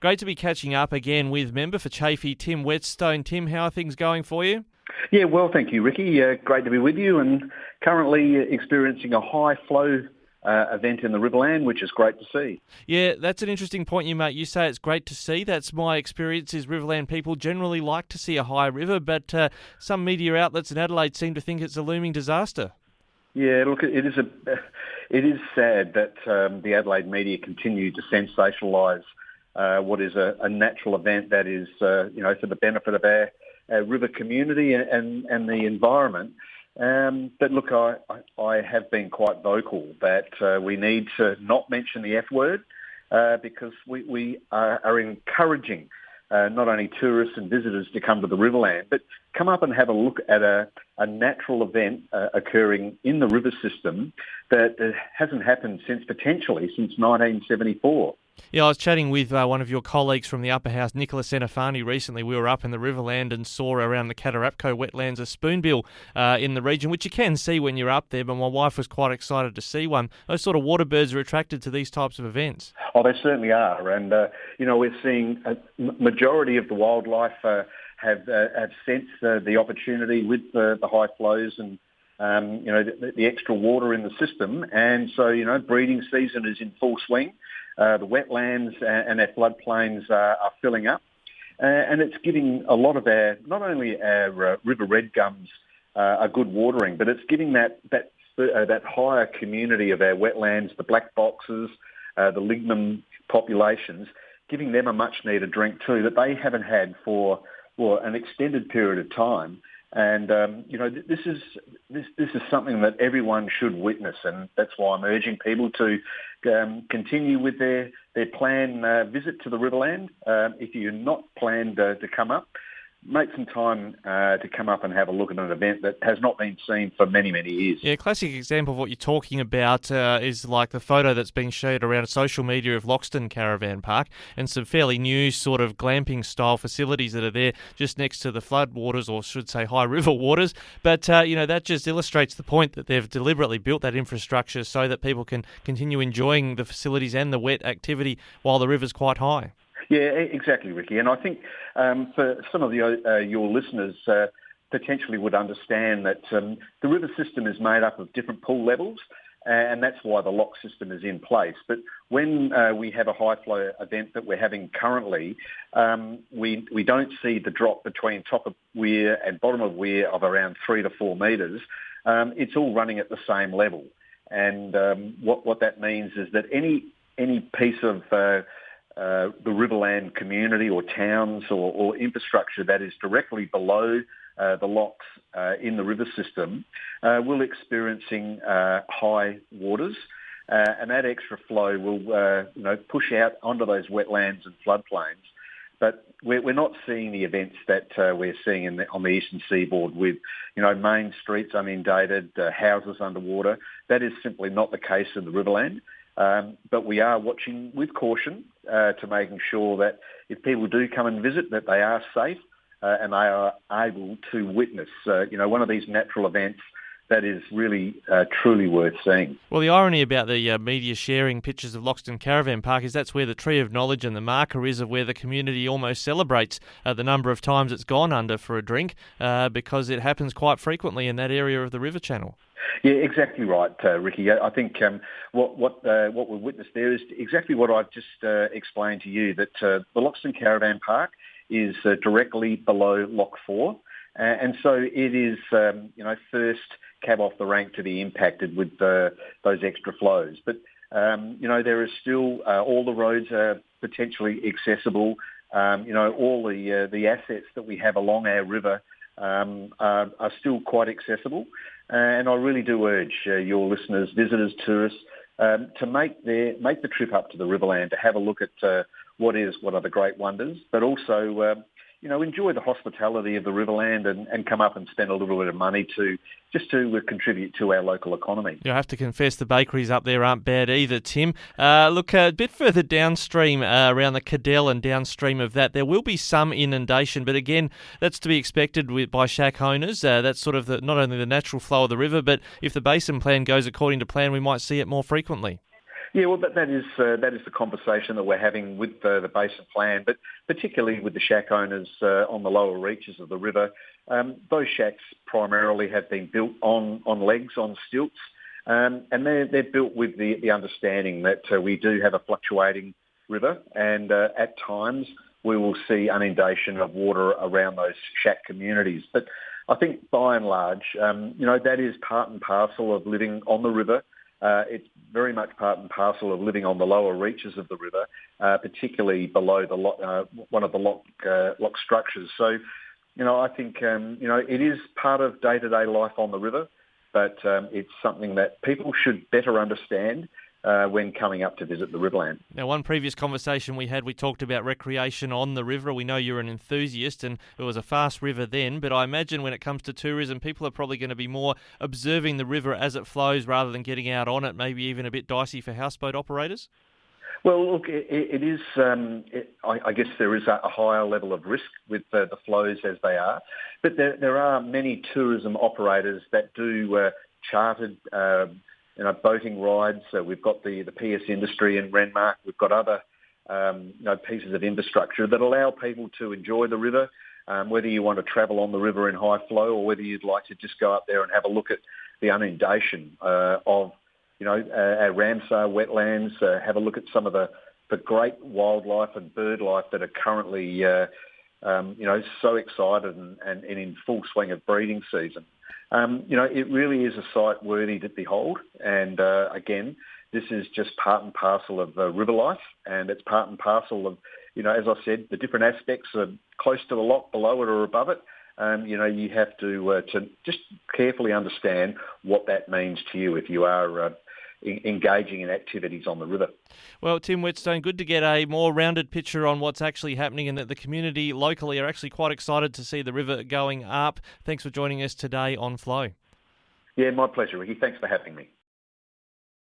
Great to be catching up again with member for Chaffey, Tim Whetstone. Tim, how are things going for you? Yeah, well, thank you, Ricky. Great to be with you, and currently experiencing a high flow event in the Riverland, which is great to see. Yeah, that's an interesting point you make. You say it's great to see. That's my experience is Riverland people generally like to see a high river, but some media outlets in Adelaide seem to think it's a looming disaster. Yeah, look, it is sad that the Adelaide media continue to sensationalise what is a natural event that is, for the benefit of our river community and the environment. But look, I have been quite vocal that we need to not mention the F word because we are encouraging not only tourists and visitors to come to the Riverland, but come up and have a look at a natural event occurring in the river system that hasn't happened potentially since 1974. Yeah, I was chatting with one of your colleagues from the Upper House, Nicholas Senafani, recently. We were up in the Riverland and saw around the Catarapco wetlands a spoonbill in the region, which you can see when you're up there, but my wife was quite excited to see one. Those sort of water birds are attracted to these types of events. Oh, they certainly are. And, we're seeing a majority of the wildlife have sensed the opportunity with the high flows and, the extra water in the system. And so, breeding season is in full swing. The wetlands and our floodplains are filling up. And it's giving a lot of not only our river red gums a good watering, but it's giving that higher community of our wetlands, the black boxes, the lignum populations, giving them a much needed drink too that they haven't had for an extended period of time. And this is something that everyone should witness, and that's why I'm urging people to continue with their planned visit to the Riverland. If you're not planned to come up, make some time to come up and have a look at an event that has not been seen for many, many years. Yeah, a classic example of what you're talking about is like the photo that's been shared around social media of Loxton Caravan Park and some fairly new sort of glamping style facilities that are there just next to the floodwaters, or should say high river waters. But, that just illustrates the point that they've deliberately built that infrastructure so that people can continue enjoying the facilities and the wet activity while the river's quite high. Yeah, exactly, Ricky. And I think for some of your listeners potentially would understand that the river system is made up of different pool levels, and that's why the lock system is in place. But when we have a high flow event that we're having currently, we don't see the drop between top of weir and bottom of weir of around 3 to 4 metres. It's all running at the same level. And what that means is that any piece of the Riverland community or towns or infrastructure that is directly below the locks in the river system will experiencing high waters, and that extra flow will push out onto those wetlands and floodplains. But we're not seeing the events that we're seeing on the eastern seaboard with, main streets inundated, houses underwater. That is simply not the case in the Riverland. But we are watching with caution to making sure that if people do come and visit, that they are safe and they are able to witness, one of these natural events that is really truly worth seeing. Well, the irony about the media sharing pictures of Loxton Caravan Park is that's where the tree of knowledge and the marker is of where the community almost celebrates the number of times it's gone under for a drink because it happens quite frequently in that area of the river channel. Yeah, exactly right, Ricky. I think what we witnessed there is exactly what I've just explained to you, that the Loxton Caravan Park is directly below Lock 4, and so it is, first cab off the rank to be impacted with those extra flows. But, there is still all the roads are potentially accessible. All the assets that we have along our river are still quite accessible. And I really do urge your listeners, visitors, tourists, to make the trip up to the Riverland to have a look at what are the great wonders, but also enjoy the hospitality of the Riverland and come up and spend a little bit of money to contribute to our local economy. I have to confess the bakeries up there aren't bad either, Tim. Look, a bit further downstream around the Cadell and downstream of that, there will be some inundation, but again, that's to be expected by shack owners. That's sort of not only the natural flow of the river, but if the basin plan goes according to plan, we might see it more frequently. Yeah, well, that is the conversation that we're having with the basin plan, but particularly with the shack owners on the lower reaches of the river. Those shacks primarily have been built on legs, on stilts, and they're built with the understanding that we do have a fluctuating river, and at times we will see inundation of water around those shack communities. But I think by and large, that is part and parcel of living on the river. It's very much part and parcel of living on the lower reaches of the river, particularly below the one of the lock structures. So, I think, it is part of day-to-day life on the river, but it's something that people should better understand when coming up to visit the Riverland. Now, one previous conversation we had, we talked about recreation on the river. We know you're an enthusiast, and it was a fast river then, but I imagine when it comes to tourism, people are probably going to be more observing the river as it flows rather than getting out on it, maybe even a bit dicey for houseboat operators? Well, look, it is, I guess there is a higher level of risk with the flows as they are, but there are many tourism operators that do chartered boating rides. We've got the PS industry in Renmark. We've got other pieces of infrastructure that allow people to enjoy the river, whether you want to travel on the river in high flow or whether you'd like to just go up there and have a look at the inundation of our Ramsar wetlands, have a look at some of the great wildlife and bird life that are currently so excited and in full swing of breeding season. It really is a sight worthy to behold. And again, this is just part and parcel of river life, and it's part and parcel of, as I said, the different aspects are close to the lock, below it or above it. You have to just carefully understand what that means to you if you are engaging in activities on the river. Well, Tim Whetstone, good to get a more rounded picture on what's actually happening and that the community locally are actually quite excited to see the river going up. Thanks for joining us today on Flow. Yeah, my pleasure, Ricky. Thanks for having me.